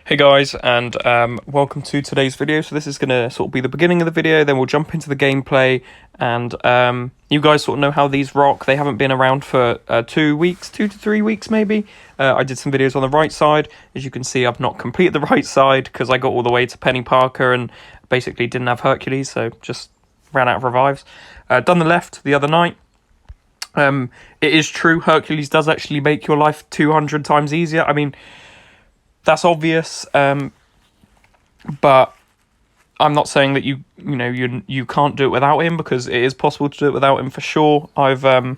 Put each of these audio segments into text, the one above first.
Hey guys, and welcome to today's video. So this is going to sort of be the beginning of the video, then we'll jump into the gameplay, and you guys sort of know how these rock. They haven't been around for 2 weeks, 2 to 3 weeks maybe. I did some videos on the right side. As you can see, I've not completed the right side because I got all the way to Penny Parker and basically didn't have Hercules, so just ran out of revives. Done the left the other night. It is true, Hercules does actually make your life 200 times easier. I mean, that's obvious, but I'm not saying that you can't do it without him, because it is possible to do it without him for sure. I've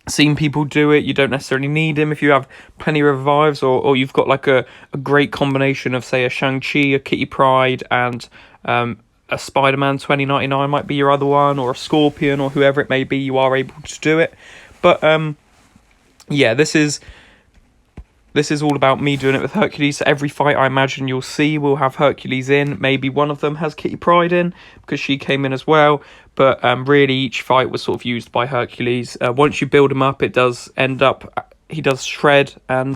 seen people do it. You don't necessarily need him if you have plenty of revives, or you've got like a great combination of, say, a Shang-Chi, a Kitty Pryde, and a Spider-Man 2099 might be your other one, or a Scorpion, or whoever it may be. You are able to do it, but yeah, this is all about me doing it with Hercules. So every fight I imagine you'll see will have Hercules in. Maybe one of them has Kitty Pryde in, because she came in as well. But really, each fight was sort of used by Hercules. Once you build him up, it does end up, he does shred, and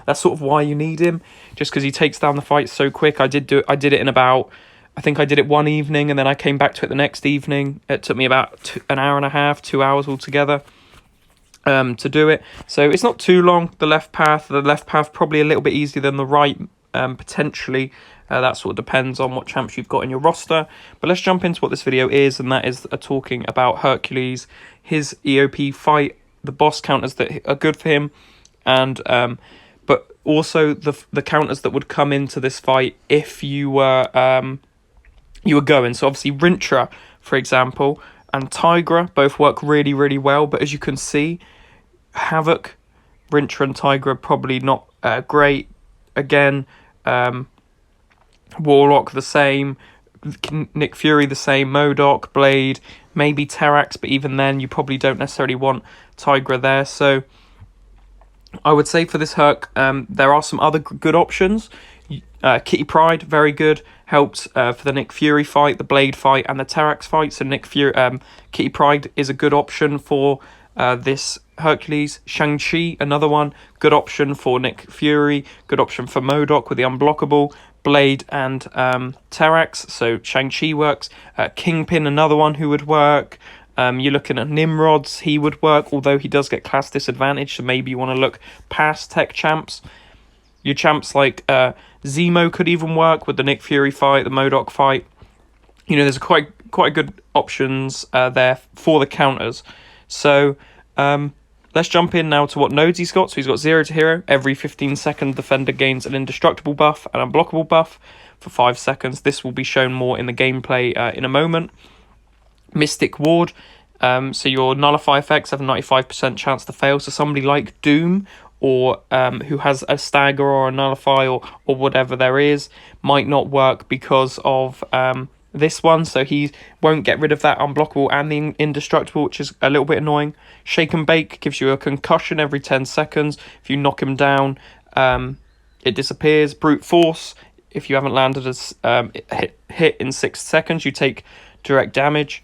that's sort of why you need him, just because he takes down the fight so quick. I did it in about, I think I did it one evening, and then I came back to it the next evening. It took me about an hour and a half, 2 hours altogether. To do it, so it's not too long. The left path probably a little bit easier than the right, potentially. That sort of depends on what champs you've got in your roster. But let's jump into what this video is, and that is talking about Hercules, his EOP fight, the boss counters that are good for him, and but also the counters that would come into this fight if you were going. So obviously Rintrah, for example, and Tigra both work really, really well. But as you can see, Havoc, Rintrah and Tigra probably not great. Again, Warlock the same, Nick Fury the same, MODOK, Blade, maybe Terrax, but even then you probably don't necessarily want Tigra there. So I would say for this Herc, there are some other good options. Kitty Pryde, very good, helped for the Nick Fury fight, the Blade fight, and the Terrax fight. So Kitty Pryde is a good option for this Hercules. Shang-Chi, another one, good option for Nick Fury, good option for MODOK with the unblockable, Blade and Terrax, so Shang-Chi works. Kingpin, another one who would work. You're looking at Nimrods, he would work, although he does get class disadvantage, so maybe you want to look past tech champs. Your champs like Zemo could even work with the Nick Fury fight, the MODOK fight. You know, there's quite good options there for the counters. So let's jump in now to what nodes he's got. So he's got 0 to hero. Every 15 second defender gains an indestructible buff and unblockable buff for 5 seconds. This will be shown more in the gameplay in a moment. Mystic Ward. So your nullify effects have a 95% chance to fail. So somebody like Doom, or who has a stagger or a nullify or whatever there is, might not work because of this one. So he won't get rid of that unblockable and the indestructible, which is a little bit annoying. Shake and Bake gives you a concussion every 10 seconds. If you knock him down, it disappears. Brute Force, if you haven't landed a hit in 6 seconds, you take direct damage,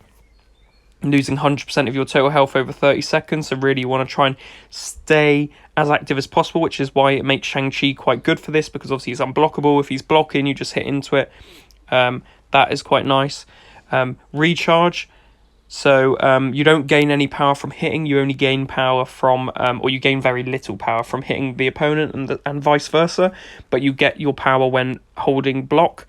losing 100% of your total health over 30 seconds. So really you want to try and stay as active as possible, which is why it makes Shang-Chi quite good for this, because obviously he's unblockable. If he's blocking, you just hit into it. That is quite nice. Recharge. So you don't gain any power from hitting, you only gain power from, or you gain very little power from hitting the opponent, and vice versa, but you get your power when holding block.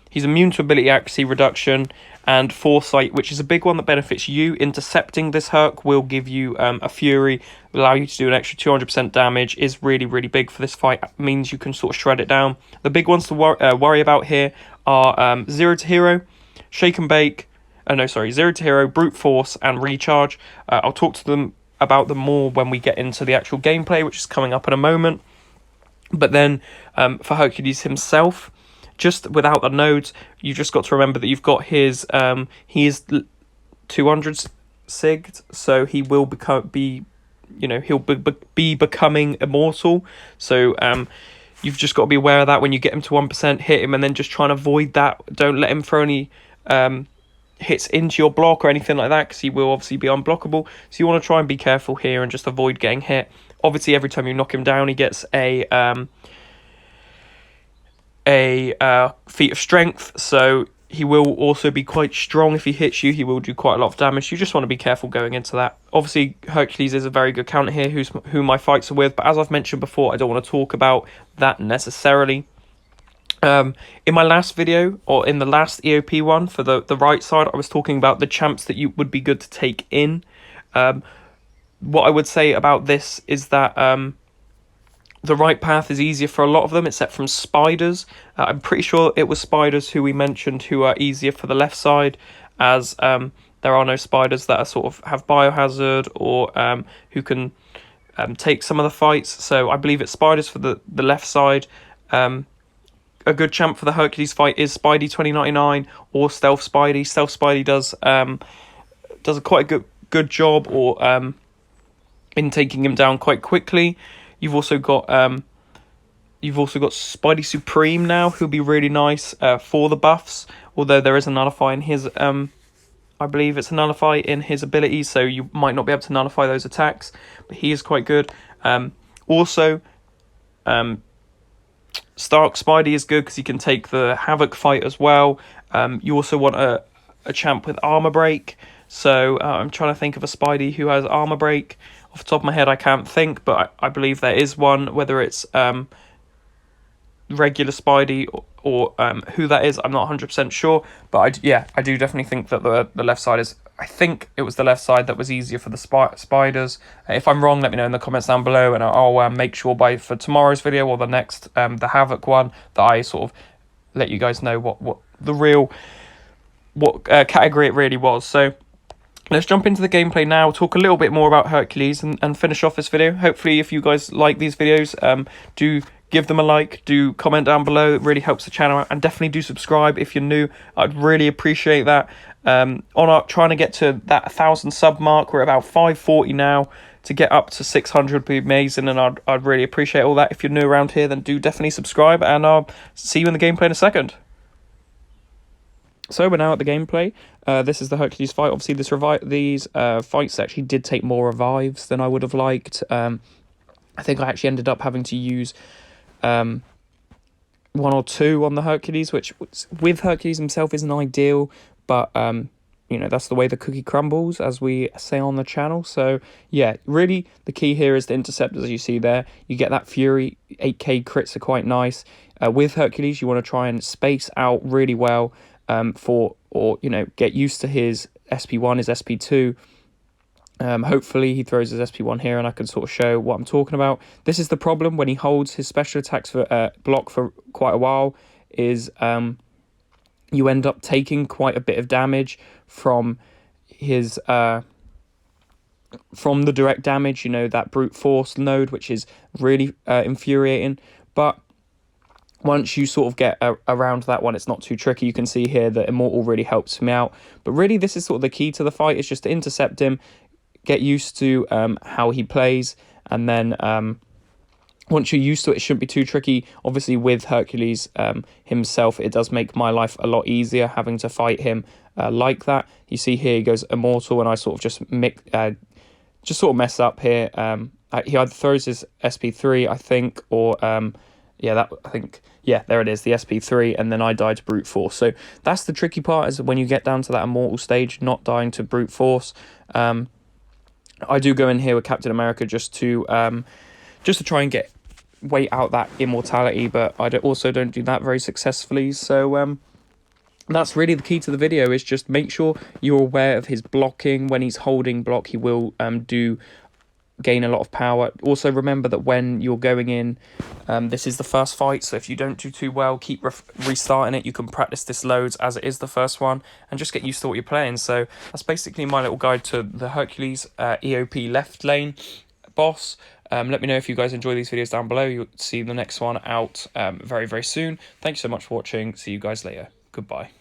He's immune to ability accuracy reduction, and Foresight, which is a big one that benefits you. Intercepting this Herc will give you a Fury, allow you to do an extra 200% damage, is really, really big for this fight. It means you can sort of shred it down. The big ones to worry about here are 0 to hero, Shake and Bake, 0 to hero, Brute Force, and Recharge. I'll talk to them about them more when we get into the actual gameplay, which is coming up in a moment. But then for Hercules himself, just without the nodes, you just got to remember that you've got his, he is 200 sigged, so he will he'll be becoming immortal. So you've just got to be aware of that when you get him to 1%, hit him, and then just try and avoid that. Don't let him throw any hits into your block or anything like that, because he will obviously be unblockable. So you want to try and be careful here and just avoid getting hit. Obviously, every time you knock him down, he gets a a feat of strength, so he will also be quite strong. If he hits you, he will do quite a lot of damage. You just want to be careful going into that. Obviously, Hercules is a very good counter here, who my fights are with, but as I've mentioned before, I don't want to talk about that necessarily. In my last video, or in the last EOP one, for the right side, I was talking about the champs that you would be good to take in. What I would say about this is that the right path is easier for a lot of them, except from spiders. I'm pretty sure it was spiders who we mentioned who are easier for the left side, as there are no spiders that are sort of have biohazard or who can take some of the fights. So I believe it's spiders for the left side. A good champ for the Hercules fight is Spidey 2099 or Stealth Spidey. Stealth Spidey does a quite a good job, or in taking him down quite quickly. You've also got Spidey Supreme now, who'll be really nice for the buffs. Although there is a nullify in his I believe it's a nullify in his abilities, so you might not be able to nullify those attacks, but he is quite good. Also, Stark Spidey is good because he can take the Havoc fight as well. You also want a champ with Armor Break. So I'm trying to think of a Spidey who has Armor Break. Off the top of my head, I can't think, but I believe there is one. Whether it's regular Spidey or who that is, I'm not 100% sure. But I do definitely think that the left side is... I think it was the left side that was easier for the spiders. If I'm wrong, let me know in the comments down below, and I'll make sure for tomorrow's video or the next, the Havoc one, that I sort of let you guys know what category it really was. So let's jump into the gameplay now, talk a little bit more about Hercules, and finish off this video. Hopefully, if you guys like these videos, do give them a like, do comment down below. It really helps the channel out, and definitely do subscribe if you're new. I'd really appreciate that. Trying to get to that 1,000 sub mark. We're about 540 now. To get up to 600 would be amazing, and I'd really appreciate all that. If you're new around here, then do definitely subscribe, and I'll see you in the gameplay in a second. So we're now at the gameplay. This is the Hercules fight. Obviously, these fights actually did take more revives than I would have liked. I think I actually ended up having to use 1 or 2 on the Hercules, which with Hercules himself isn't ideal, but you know, that's the way the cookie crumbles, as we say on the channel. So yeah, really the key here is the interceptors, as you see there. You get that Fury. 8k crits are quite nice. With Hercules, you want to try and space out really well, get used to his SP1, his SP2. Hopefully he throws his SP1 here and I can sort of show what I'm talking about. This is the problem when he holds his special attacks for block for quite a while, is you end up taking quite a bit of damage from his from the direct damage, you know, that brute force node, which is really infuriating. But once you sort of get around that one, it's not too tricky. You can see here that Immortal really helps me out. But really, this is sort of the key to the fight, is just to intercept him, get used to how he plays, and then once you're used to it, it shouldn't be too tricky. Obviously, with Hercules himself, it does make my life a lot easier having to fight him like that. You see here, he goes Immortal, and I sort of just mess up here. He either throws his SP3, I think, or there it is, the SP3, and then I die to brute force. So that's the tricky part, is when you get down to that Immortal stage, not dying to brute force. I do go in here with Captain America just to try and wait out that immortality, but I also don't do that very successfully. So that's really the key to the video, is just make sure you're aware of his blocking. When he's holding block, he will gain a lot of power. Also remember that when you're going in, this is the first fight, so if you don't do too well, keep restarting it. You can practice this loads as it is the first one, and just get used to what you're playing. So that's basically my little guide to the Hercules EOP left lane boss. Let me know if you guys enjoy these videos down below. You'll see the next one out very, very soon. Thank you so much for watching. See you guys later. Goodbye.